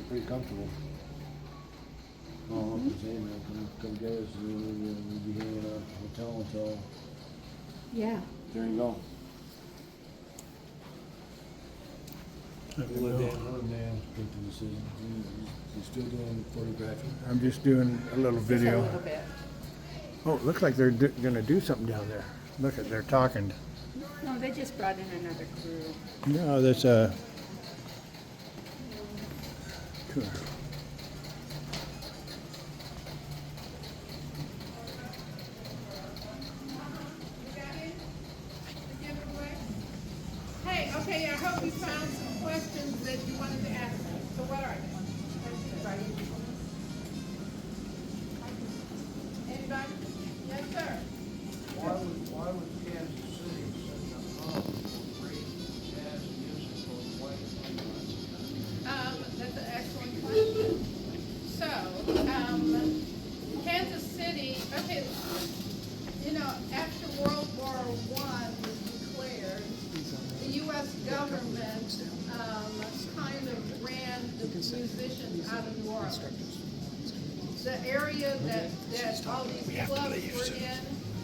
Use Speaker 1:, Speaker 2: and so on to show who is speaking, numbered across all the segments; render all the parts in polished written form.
Speaker 1: Pretty comfortable. Oh, what's the name, man? Come get us, we'll be here in a hotel until.
Speaker 2: Yeah.
Speaker 1: There you go.
Speaker 3: Hello, Dan.
Speaker 1: Hello, Dan. Good to see you. You still doing photography?
Speaker 3: I'm just doing a little
Speaker 2: Just
Speaker 3: video.
Speaker 2: a little bit.
Speaker 3: Oh, it looks like they're gonna do something down there. Look at, they're talking.
Speaker 2: No, they just brought in another crew.
Speaker 3: No, that's a.
Speaker 4: Hey, okay, I hope you found some questions that you wanted to ask me. So what are they? Anybody? Yes, sir.
Speaker 5: Why was Kansas City such a hub for great jazz music for white immigrants?
Speaker 4: That's an excellent question. So, Kansas City, okay, you know, after World War I was declared, the U.S. government kind of ran the musicians out of New Orleans. The area that all these clubs were in,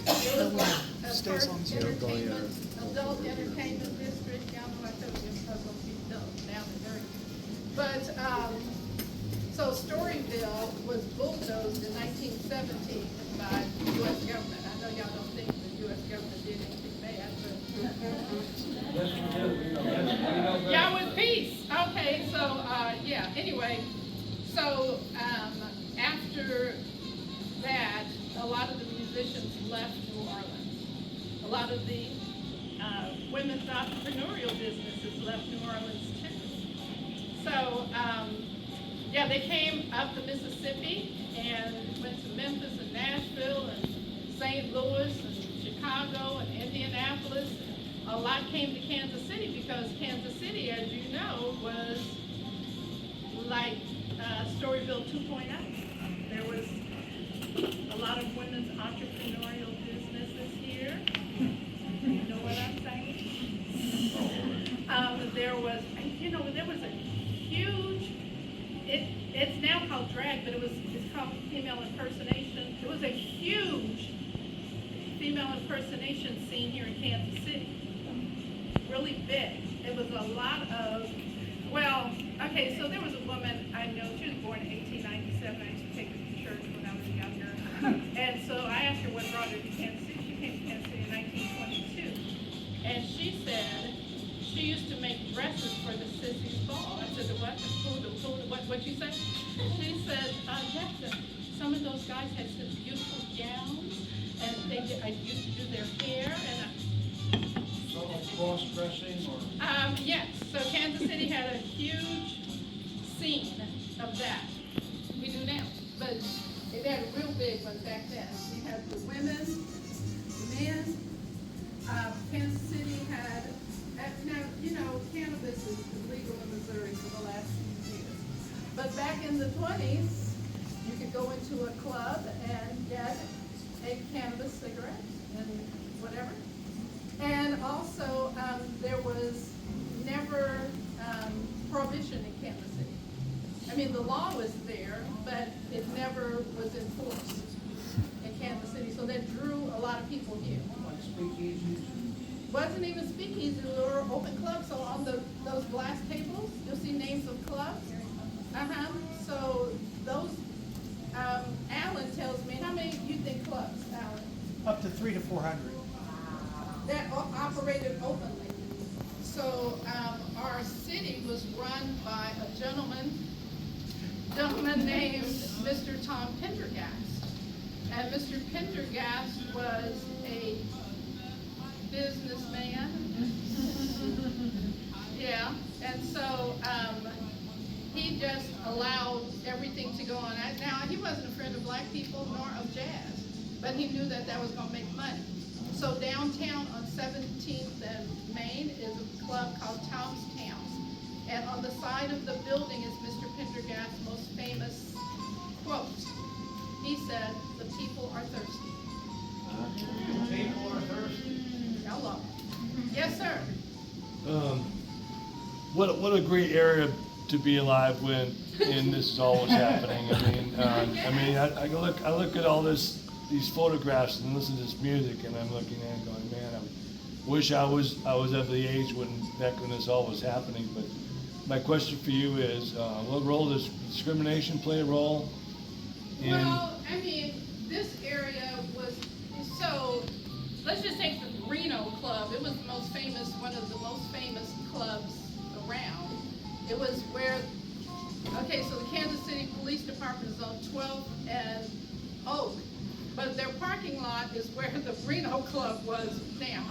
Speaker 4: it was like a first entertainment, adult entertainment district. Y'all know I told you it's supposed to be down and dirty. But, so Storyville was bulldozed in 1917 by the U.S. government. I know y'all don't think the U.S. government did anything bad, but. Y'all with peace. Okay, so, yeah, anyway, so, after that, a lot of the musicians left New Orleans. A lot of the women's entrepreneurial businesses left New Orleans too. So, yeah, they came up the Mississippi and went to Memphis and Nashville and St. Louis and Chicago. Chicago and Indianapolis. A lot came to Kansas City because Kansas City, as you know, was like Storyville 2.0. There was a lot of women's entrepreneurial businesses here. You know what I'm saying? There was, there was a huge, it's now called drag, but it's called female impersonation. It was a huge female impersonation scene here in Kansas City. Really big. It was a lot of, okay, so there was a woman I know, she was born in 1897. I used to take her to church when I was younger. And so I asked her what brought her to Kansas City. She came to Kansas City in 1922. And she said she used to make dresses for the Sissies Ball. I said, what'd you say? She said, Jackson, some of those guys had such beautiful gowns, and I used to do their hair, and
Speaker 5: So like cross-dressing or?
Speaker 4: yes, so Kansas City had a huge scene of that. We do now, but it had a real big one back then. We had the women, the men. Kansas City had, now, cannabis is legal in Missouri for the last few years. But back in the 20s, you could go into a club and get a cannabis cigarette and whatever. And also, there was never prohibition in Kansas City. I mean, the law was there, but it never was enforced in Kansas City. So that drew a lot of people here.
Speaker 5: Like speakeasies?
Speaker 4: Wasn't even speakeasy or open clubs. So on those glass tables, you'll see names of clubs. So those, Alan tells me, how many do you think clubs, Alan?
Speaker 6: Up to 300 to 400.
Speaker 4: That operated openly. So our city was run by a gentleman named Mr. Tom Pendergast. And Mr. Pendergast was a businessman. Yeah, and so he just allowed everything to go on. Now, he wasn't a friend of black people nor of jazz, but he knew that was going to make money. So downtown on 17th and Main is a club called Tom's Towns. And on the side of the building is Mr. Pendergast's most famous quote. He said, "The people are thirsty."
Speaker 5: People are thirsty.
Speaker 4: Hello. Yes, sir.
Speaker 7: What a great area to be alive when this is all what's happening. I look at all these photographs and listen to this music, and I'm looking at it going, man, I wish I was of the age when this all was happening. But my question for you is, what role does discrimination play a role in?
Speaker 4: Well, I mean, this area was, so let's just take the Reno Club. It was the most famous, one of the most famous clubs around. It was where, okay, so the Kansas City Police Department is on 12th and Oak, but their parking lot is where the Reno Club was now,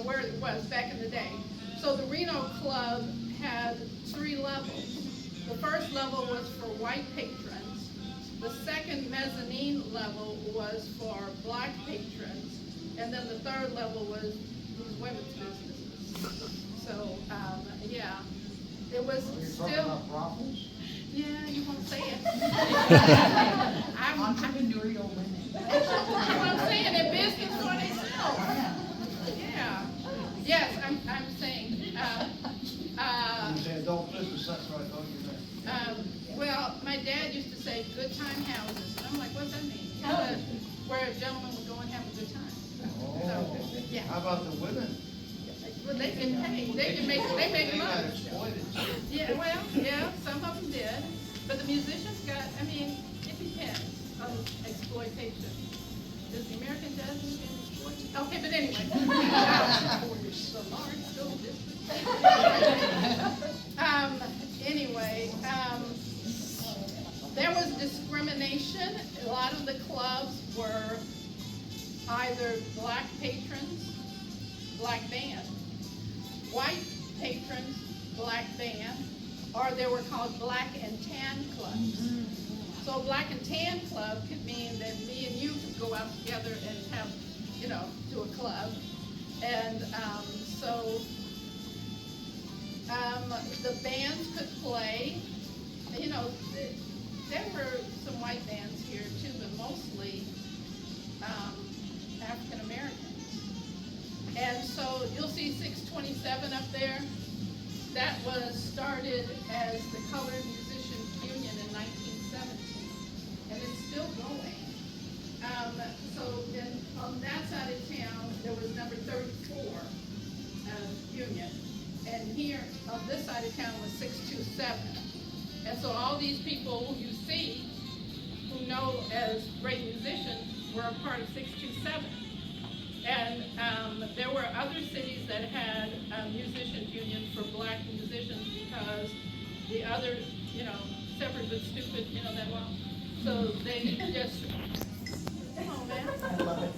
Speaker 4: where it was back in the day. So the Reno Club had 3 levels. The first level was for white patrons. The second mezzanine level was for black patrons. And then the third level was these women's businesses. So, yeah, it was
Speaker 5: You're
Speaker 4: still.
Speaker 5: talking about brothels?
Speaker 4: Yeah, you won't say it. I'm
Speaker 8: Entrepreneurial women.
Speaker 4: That's what I'm saying, they're business for themselves. Yeah. Yes, I'm saying,
Speaker 5: You say adult business, that's what I thought you meant.
Speaker 4: well, my dad used to say good time houses, and I'm like, what's that mean? Where a gentleman would go and have a good time.
Speaker 5: Oh,
Speaker 4: Yeah.
Speaker 5: how about the women?
Speaker 4: Well, they can pay, they make
Speaker 5: They got
Speaker 4: money.
Speaker 5: exploited.
Speaker 4: Yeah, well, yeah, some of them did, but the musicians got, it depends on exploitation. Does the American jazz music exploit? Okay, but anyway. The Lawrence School District. There was discrimination. A lot of the clubs were either black patrons, black band, white patrons, black band, or they were called black and tan clubs. So a black and tan club could mean that me and you could go out together and have you know, to a club. And so the bands could play. You know, there were some white bands here too, but mostly African Americans. And so you'll see 627 up there. That was started as the Colored Musicians Union in 1917, and it's still going. So then on that side of town, there was number 34 union, and here on this side of town was 627. And so all these people you see, who know as great musicians, were a part of 627. And there were other cities that had musicians union for black musicians because the other, you know, separate but stupid, you know that well. So they just, come on man.
Speaker 6: I love it.